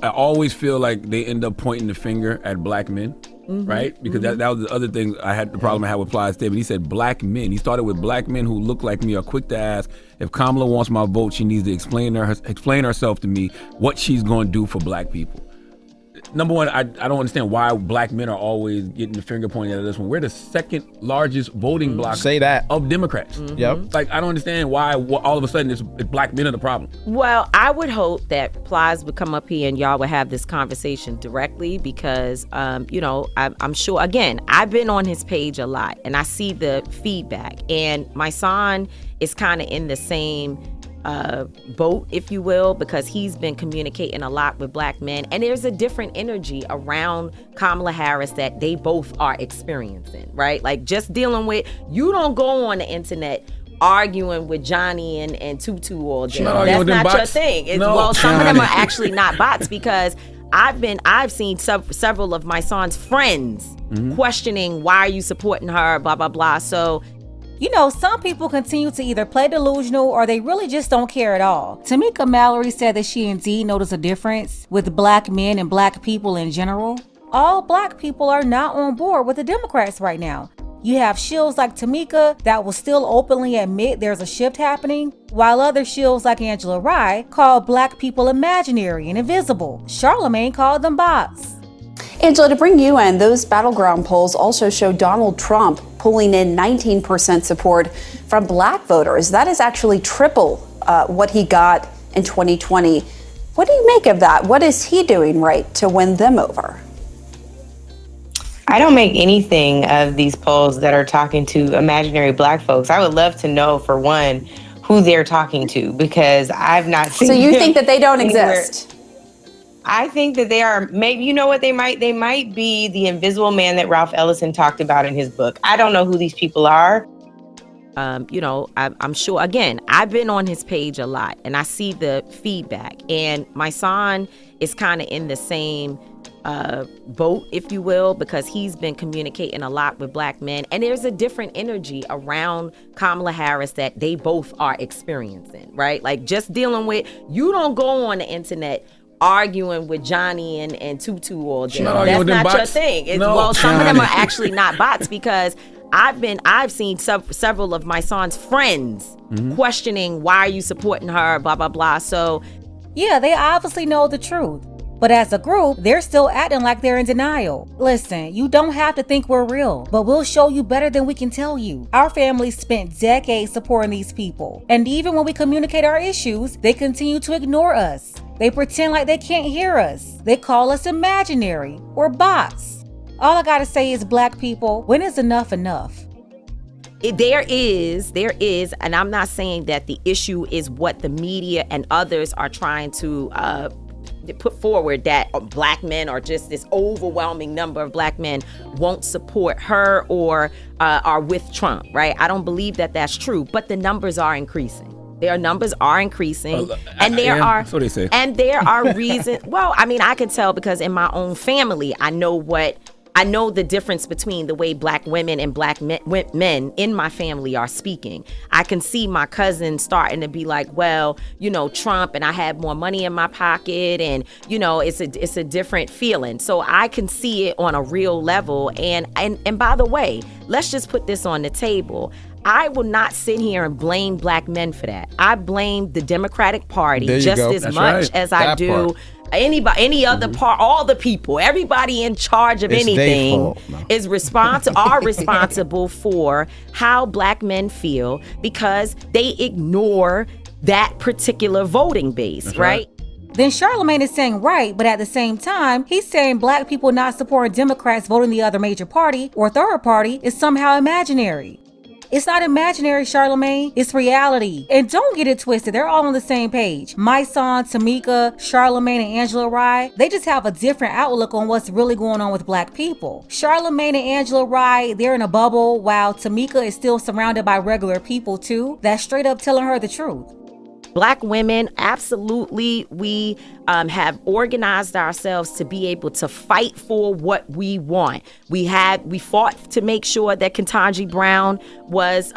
I always feel like they end up pointing the finger at black men. Right? Because that was the other thing the problem I had with Plies statement. He said black men. He started with black men who look like me are quick to ask, if Kamala wants my vote, she needs to explain herself to me what she's going to do for black people. Number one, I don't understand why black men are always getting the finger pointed at this one. We're the second largest voting bloc of Democrats. Yep. Like, I don't understand why all of a sudden it's black men are the problem. Well, I would hope that Plies would come up here and y'all would have this conversation directly because, I'm sure, again, I've been on his page a lot and I see the feedback. And my son is kind of in the same boat, if you will, because he's been communicating a lot with black men, and there's a different energy around Kamala Harris that they both are experiencing, right? Like, just dealing with, you don't go on the internet arguing with Johnny and Tutu all day. That's not your thing. Well, some of them are actually not bots, because I've seen several of my son's friends questioning, why are you supporting her, blah, blah, blah. So, some people continue to either play delusional or they really just don't care at all. Tamika Mallory said that she indeed noticed a difference with black men and black people in general. All black people are not on board with the Democrats right now. You have shills like Tamika that will still openly admit there's a shift happening, while other shills like Angela Rye call black people imaginary and invisible. Charlamagne called them bots. Angela, to bring you in, those battleground polls also show Donald Trump pulling in 19% support from black voters. That is actually triple what he got in 2020. What do you make of that? What is he doing right to win them over? I don't make anything of these polls that are talking to imaginary black folks. I would love to know, for one, who they're talking to, because I've not seen. So you think that they don't exist? I think that they are, maybe, you know what, they might be the invisible man that Ralph Ellison talked about in his book. I don't know who these people are. I'm sure, again, I've been on his page a lot and I see the feedback, and my son is kind of in the same boat, if you will, because he's been communicating a lot with black men, and there's a different energy around Kamala Harris that they both are experiencing, right? Like, just dealing with, you don't go on the internet arguing with Johnny and Tutu all day. That's not your thing. Well, some of them are actually not bots, because I've seen several of my son's friends questioning, why are you supporting her, blah, blah, blah. So, yeah, they obviously know the truth. But as a group, they're still acting like they're in denial. Listen, you don't have to think we're real, but we'll show you better than we can tell you. Our family spent decades supporting these people. And even when we communicate our issues, they continue to ignore us. They pretend like they can't hear us. They call us imaginary or bots. All I gotta say is, black people, when is enough enough? There is, and I'm not saying that the issue is what the media and others are trying to put forward, that black men, or just this overwhelming number of black men, won't support her or are with Trump, right? I don't believe that that's true, but the numbers are increasing. Their numbers are increasing, and there are, that's what they say. And there are reasons. Well, I mean, I can tell because in my own family, I know the difference between the way black women and black men in my family are speaking. I can see my cousins starting to be like, well, Trump, and I have more money in my pocket, and it's a different feeling. So I can see it on a real level. And by the way, let's just put this on the table. I will not sit here and blame black men for that. I blame the Democratic Party just as much as I do any other part. All the people, everybody in charge of anything is responsible for how black men feel, because they ignore that particular voting base, right? Then Charlamagne is saying right, but at the same time, he's saying black people not supporting Democrats voting the other major party or third party is somehow imaginary. It's not imaginary, Charlamagne. It's reality. And don't get it twisted. They're all on the same page. My son, Tamika, Charlamagne, and Angela Rye, they just have a different outlook on what's really going on with black people. Charlamagne and Angela Rye, they're in a bubble, while Tamika is still surrounded by regular people too, that's straight up telling her the truth. Black women, absolutely, we have organized ourselves to be able to fight for what we want. We fought to make sure that Ketanji Brown was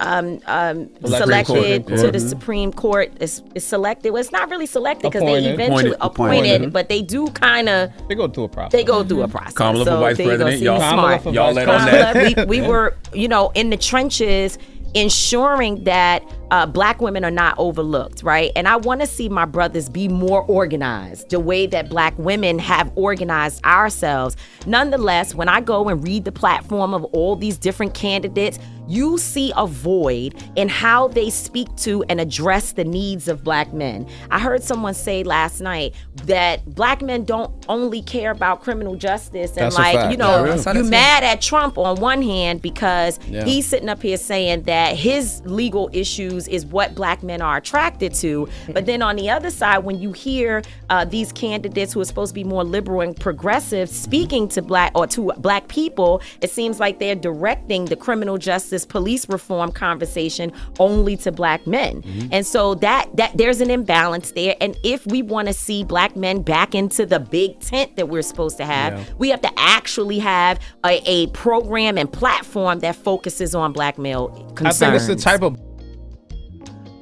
selected to the Supreme Court. It's selected. Well, it's not really selected because they eventually appointed, but they do kind of. They go through a process. They go through a process. Kamala for vice president. Y'all let on that. We were, in the trenches, ensuring that Black women are not overlooked, right? And I want to see my brothers be more organized, the way that Black women have organized ourselves. Nonetheless, when I go and read the platform of all these different candidates, you see a void in how they speak to and address the needs of Black men. I heard someone say last night that Black men don't only care about criminal justice and you mad at Trump on one hand because he's sitting up here saying that his legal issues is what Black men are attracted to. But then on the other side, when you hear these candidates who are supposed to be more liberal and progressive speaking to Black people, it seems like they're directing the criminal justice police reform conversation only to Black men. And so that there's an imbalance there. And if we want to see Black men back into the big tent that we're supposed to have, we have to actually have a program and platform that focuses on Black male concerns. I think it's the type of.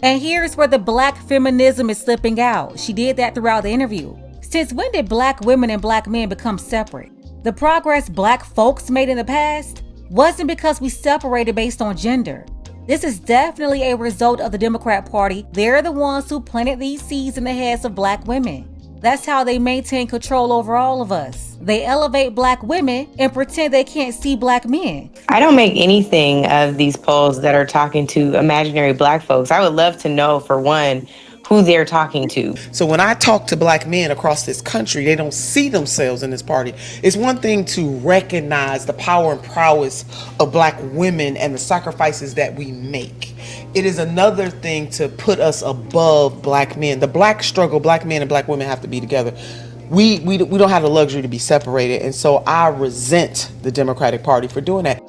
And here's where the Black feminism is slipping out. She did that throughout the interview. Since when did Black women and Black men become separate? The progress Black folks made in the past wasn't because we separated based on gender. This is definitely a result of the Democrat Party. They're the ones who planted these seeds in the heads of Black women. That's how they maintain control over all of us. They elevate Black women and pretend they can't see Black men. I don't make anything of these polls that are talking to imaginary Black folks. I would love to know, for one, who they're talking to. So when I talk to Black men across this country, they don't see themselves in this party. It's one thing to recognize the power and prowess of Black women and the sacrifices that we make. It is another thing to put us above Black men. The Black struggle, Black men and Black women have to be together. We don't have the luxury to be separated. And so I resent the Democratic Party for doing that.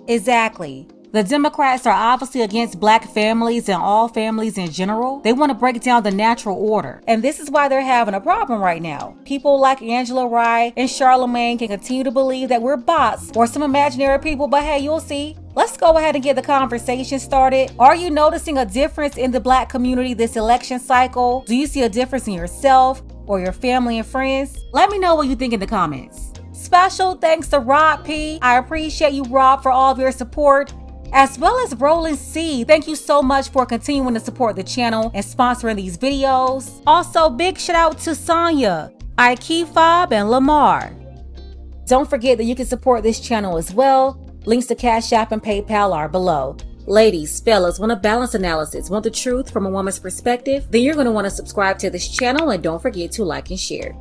Exactly. The Democrats are obviously against Black families and all families in general. They want to break down the natural order. And this is why they're having a problem right now. People like Angela Rye and Charlemagne can continue to believe that we're bots or some imaginary people, but hey, you'll see. Let's go ahead and get the conversation started. Are you noticing a difference in the Black community this election cycle? Do you see a difference in yourself or your family and friends? Let me know what you think in the comments. Special thanks to Rob P. I appreciate you, Rob, for all of your support. As well as Roland C. Thank you so much for continuing to support the channel and sponsoring these videos. Also, big shout out to Sonya, Fob, and Lamar. Don't forget that you can support this channel as well. Links to Cash App and PayPal are below. Ladies, fellas, want a balanced analysis, want the truth from a woman's perspective? Then you're going to want to subscribe to this channel and don't forget to like and share.